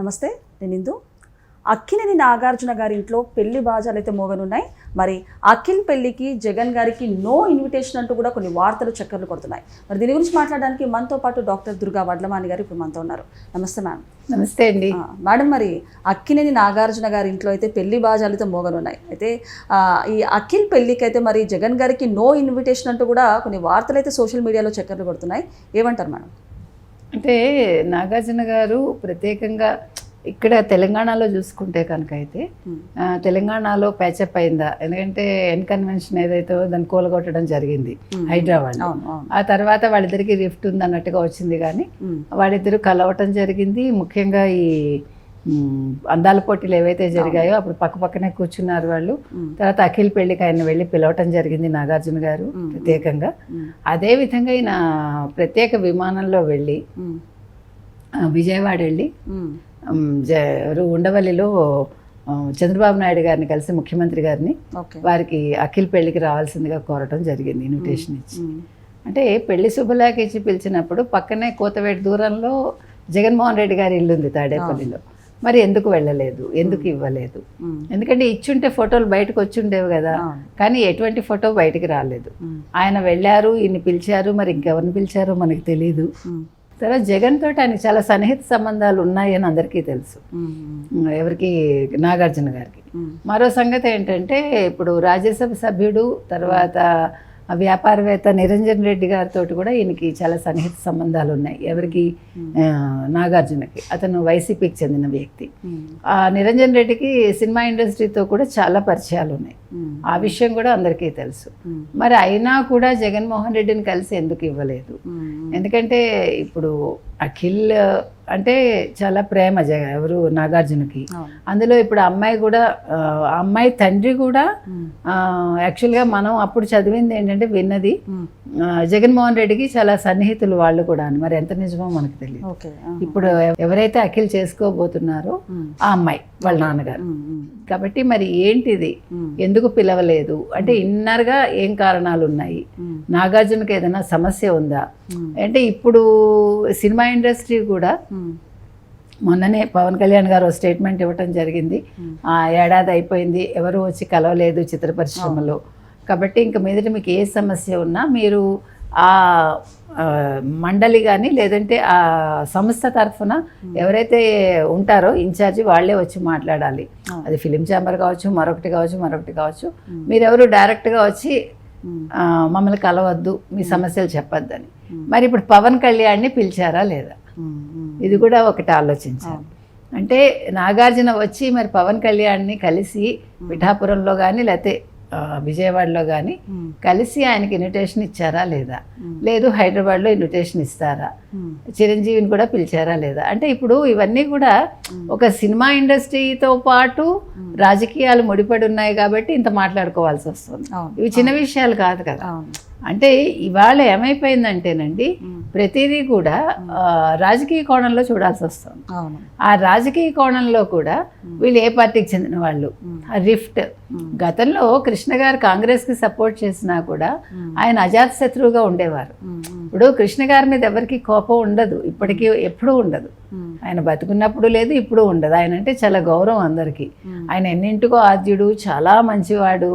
నమస్తే, నేను ఇందు. అక్కినేని నాగార్జున గారి ఇంట్లో పెళ్లి బాజాలు అయితే మోగనున్నాయి. మరి అఖిల్ పెళ్లికి జగన్ గారికి నో ఇన్విటేషన్ అంటూ కూడా కొన్ని వార్తలు చక్కర్లు కొడుతున్నాయి. మరి దీని గురించి మాట్లాడడానికి మనతో పాటు డాక్టర్ దుర్గా వడ్లమాని గారు ఇప్పుడు మనతో ఉన్నారు. నమస్తే మ్యామ్. నమస్తే అండి మేడం. మరి అక్కినేని నాగార్జున గారి ఇంట్లో అయితే పెళ్లి బాజాలు అయితే మోగనున్నాయి. అయితే ఈ అఖిల్ పెళ్లికి అయితే మరి జగన్ గారికి నో ఇన్విటేషన్ అంటూ కూడా కొన్ని వార్తలు అయితే సోషల్ మీడియాలో చక్కర్లు కొడుతున్నాయి. ఏమంటారు మేడం? అంటే నాగార్జున గారు ప్రత్యేకంగా ఇక్కడ తెలంగాణలో చూసుకుంటే కనుక అయితే తెలంగాణలో ప్యాచప్ అయిందా, ఎందుకంటే ఎన్ కన్వెన్షన్ ఏదైతే దాన్ని కూలగొట్టడం జరిగింది హైదరాబాద్. ఆ తర్వాత వాళ్ళిద్దరికి రిఫ్ట్ ఉంది అన్నట్టుగా వచ్చింది, కానీ వాళ్ళిద్దరు కలవటం జరిగింది. ముఖ్యంగా ఈ అందాల పోటీలు ఏవైతే జరిగాయో అప్పుడు పక్క పక్కనే కూర్చున్నారు వాళ్ళు. తర్వాత అఖిల్ పెళ్లికి ఆయన వెళ్ళి పిలవటం జరిగింది నాగార్జున గారు ప్రత్యేకంగా. అదే విధంగా ఈయన ప్రత్యేక విమానంలో వెళ్ళి విజయవాడ వెళ్ళి ఉండవల్లిలో చంద్రబాబు నాయుడు గారిని కలిసి ముఖ్యమంత్రి గారిని వారికి అఖిల్ పెళ్లికి రావాల్సిందిగా కోరటం జరిగింది, ఇన్విటేషన్ ఇచ్చి. అంటే పెళ్లి శుభలేఖ ఇచ్చి పిలిచినప్పుడు పక్కనే కోతవేటి దూరంలో జగన్మోహన్ రెడ్డి గారి ఇల్లు ఉంది తాడేపల్లిలో. మరి ఎందుకు వెళ్ళలేదు, ఎందుకు ఇవ్వలేదు? ఎందుకంటే ఇచ్చుంటే ఫోటోలు బయటకు వచ్చి ఉండేవి కదా, కానీ ఎటువంటి ఫోటో బయటికి రాలేదు. ఆయన వెళ్ళారు, ఈయన పిలిచారు, మరి ఇంకెవరిని పిలిచారో మనకు తెలీదు. తర్వాత జగన్ తోటి ఆయన చాలా సన్నిహిత సంబంధాలు ఉన్నాయని అందరికీ తెలుసు, ఎవరికి, నాగార్జున గారికి. మరో సంగతి ఏంటంటే ఇప్పుడు రాజ్యసభ సభ్యుడు తర్వాత వ్యాపారవేత్త నిరంజన్ రెడ్డి గారితో కూడా ఈయనకి చాలా సన్నిహిత సంబంధాలు ఉన్నాయి. ఎవరికి? నాగార్జునకి. అతను వైసీపీకి చెందిన వ్యక్తి. ఆ నిరంజన్ రెడ్డికి సినిమా ఇండస్ట్రీతో కూడా చాలా పరిచయాలు ఉన్నాయి, ఆ విషయం కూడా అందరికీ తెలుసు. మరి అయినా కూడా జగన్మోహన్ రెడ్డిని కలిసి ఎందుకు ఇవ్వలేదు? ఎందుకంటే ఇప్పుడు అఖిల్ అంటే చాలా ప్రేమ ఎవరు నాగార్జునకి. అందులో ఇప్పుడు అమ్మాయి కూడా, అమ్మాయి తండ్రి కూడా యాక్చువల్గా మనం అప్పుడు చదివింది ఏంటంటే విన్నది జగన్మోహన్ రెడ్డికి చాలా సన్నిహితులు వాళ్ళు కూడా అని. మరి ఎంత నిజమో మనకు తెలియదు. ఇప్పుడు ఎవరైతే అఖిల్ చేసుకోబోతున్నారో ఆ అమ్మాయి వాళ్ళ నాన్నగారు. కాబట్టి మరి ఏంటిది, ఎందుకు పిలవలేదు అంటే ఇన్నర్గా ఏం కారణాలు ఉన్నాయి? నాగార్జునకి ఏదైనా సమస్య ఉందా అంటే? ఇప్పుడు సినిమా ఇండస్ట్రీ కూడా మొన్ననే పవన్ కళ్యాణ్ గారు స్టేట్మెంట్ ఇవ్వటం జరిగింది, ఏడాది అయిపోయింది, ఎవరు వచ్చి కలవలేదు చిత్ర పరిశ్రమలో. కాబట్టి ఇంక మీదట మీకు ఏ సమస్య ఉన్నా మీరు ఆ మండలి కానీ లేదంటే ఆ సంస్థ తరఫున ఎవరైతే ఉంటారో ఇన్ఛార్జి వాళ్ళే వచ్చి మాట్లాడాలి. అది ఫిలిం ఛాంబర్ కావచ్చు, మరొకటి కావచ్చు. మీరెవరు డైరెక్ట్గా వచ్చి మమ్మల్ని కలవద్దు, మీ సమస్యలు చెప్పొద్దని. మరి ఇప్పుడు పవన్ కళ్యాణ్ని పిలిచారా లేదా, ఇది కూడా ఒకటి ఆలోచించాలి. అంటే నాగార్జున వచ్చి మరి పవన్ కళ్యాణ్ని కలిసి పిఠాపురంలో కానీ లేకపోతే విజయవాడలో కానీ కలిసి ఆయనకి ఇన్విటేషన్ ఇచ్చారా లేదా? లేదు హైదరాబాద్లో ఇన్విటేషన్ ఇస్తారా? చిరంజీవిని కూడా పిలిచారా లేదా? అంటే ఇప్పుడు ఇవన్నీ కూడా ఒక సినిమా ఇండస్ట్రీతో పాటు రాజకీయాలు ముడిపడి ఉన్నాయి కాబట్టి ఇంత మాట్లాడుకోవాల్సి వస్తుంది. ఇవి చిన్న విషయాలు కాదు కదా. అంటే ఇవాళ ఏమైపోయిందంటేనండి ప్రతిదీ కూడా రాజకీయ కోణంలో చూడాల్సి వస్తుంది. ఆ రాజకీయ కోణంలో కూడా వీళ్ళు ఏ పార్టీకి చెందిన వాళ్ళు, ఆ రిఫ్ట్. గతంలో కృష్ణ గారు కాంగ్రెస్కి సపోర్ట్ చేసినా కూడా ఆయన అజాత శత్రువుగా ఉండేవారు. ఇప్పుడు కృష్ణ గారి మీద ఎవరికి కోపం ఉండదు, ఇప్పటికీ ఎప్పుడూ ఉండదు. ఆయన బతుకున్నప్పుడు లేదు, ఇప్పుడు ఉండదు. ఆయన అంటే చాలా గౌరవం అందరికీ. ఆయన ఎన్నింటికో ఆద్యుడు, చాలా మంచివాడు.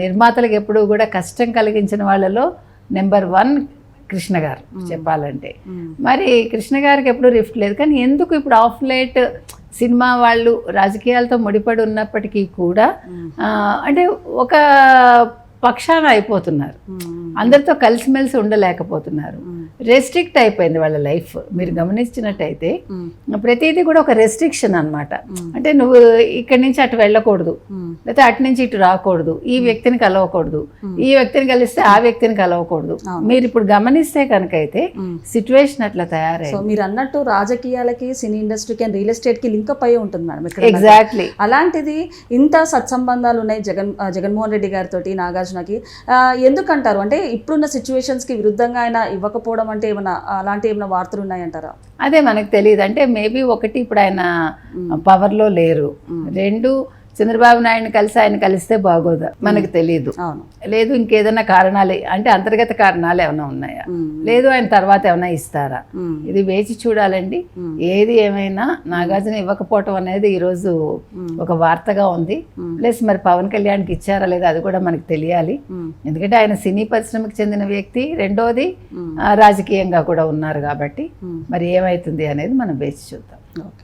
నిర్మాతలకు ఎప్పుడూ కూడా కష్టం కలిగించిన వాళ్ళలో నెంబర్ 1 కృష్ణ గారు చెప్పాలంటే. మరి కృష్ణ గారికి ఎప్పుడు రిఫ్ట్ లేదు, కానీ ఎందుకు ఇప్పుడు ఆఫ్ లేట్ సినిమా వాళ్ళు రాజకీయాలతో ముడిపడి ఉన్నప్పటికీ కూడా అంటే ఒక పక్షాన అయిపోతున్నారు, అందరితో కలిసిమెలిసి ఉండలేకపోతున్నారు. రెస్ట్రిక్ట్ అయిపోయింది వాళ్ళ లైఫ్. మీరు గమనించినట్టయితే ప్రతిదీ కూడా ఒక రెస్ట్రిక్షన్ అన్నమాట. అంటే నువ్వు ఇక్కడి నుంచి అటు వెళ్ళకూడదు, లేకపోతే అటు నుంచి ఇటు రాకూడదు, ఈ వ్యక్తిని కలవకూడదు, ఈ వ్యక్తిని కలిస్తే ఆ వ్యక్తిని కలవకూడదు. మీరు ఇప్పుడు గమనిస్తే కనుక అయితే సిచ్యువేషన్ అట్లా తయారయ్యి. మీరు అన్నట్టు రాజకీయాలకి, సినీ ఇండస్ట్రీకి, రియల్ ఎస్టేట్ కి లింకప్ అయ్యి ఉంటుంది మేడం. ఎగ్జాక్ట్లీ. అలాంటిది ఇంత సత్సంబంధాలు ఉన్నాయి జగన్మోహన్ రెడ్డి గారితో నాగార్జునకి. ఎందుకంటారు అంటే ఇప్పుడున్న సిచ్యువేషన్స్ కి విరుద్ధంగా ఆయన ఇవ్వకపోవడం అంటే ఏమన్నా అలాంటి ఏమైనా వార్తలు ఉన్నాయంటారా? అదే మనకు తెలియదు. అంటే మేబీ ఒకటి ఇప్పుడు ఆయన పవర్లో లేరు, 2 చంద్రబాబు నాయుడిని కలిసి ఆయన కలిస్తే బాగోదా మనకు తెలియదు. అవును. లేదు ఇంకేదైనా కారణాలు అంటే అంతర్గత కారణాలు ఏమైనా ఉన్నాయా, లేదు ఆయన తర్వాత ఏమైనా ఇస్తారా, ఇది వేచి చూడాలండి. ఏది ఏమైనా నాగార్జున ఇవ్వకపోవటం అనేది ఈరోజు ఒక వార్తగా ఉంది. ప్లస్ మరి పవన్ కళ్యాణ్కి ఇచ్చారా లేదా అది కూడా మనకు తెలియాలి. ఎందుకంటే ఆయన సినీ పరిశ్రమకు చెందిన వ్యక్తి, రెండోది రాజకీయంగా కూడా ఉన్నారు కాబట్టి మరి ఏమవుతుంది అనేది మనం వేచి చూద్దాం. ఓకే.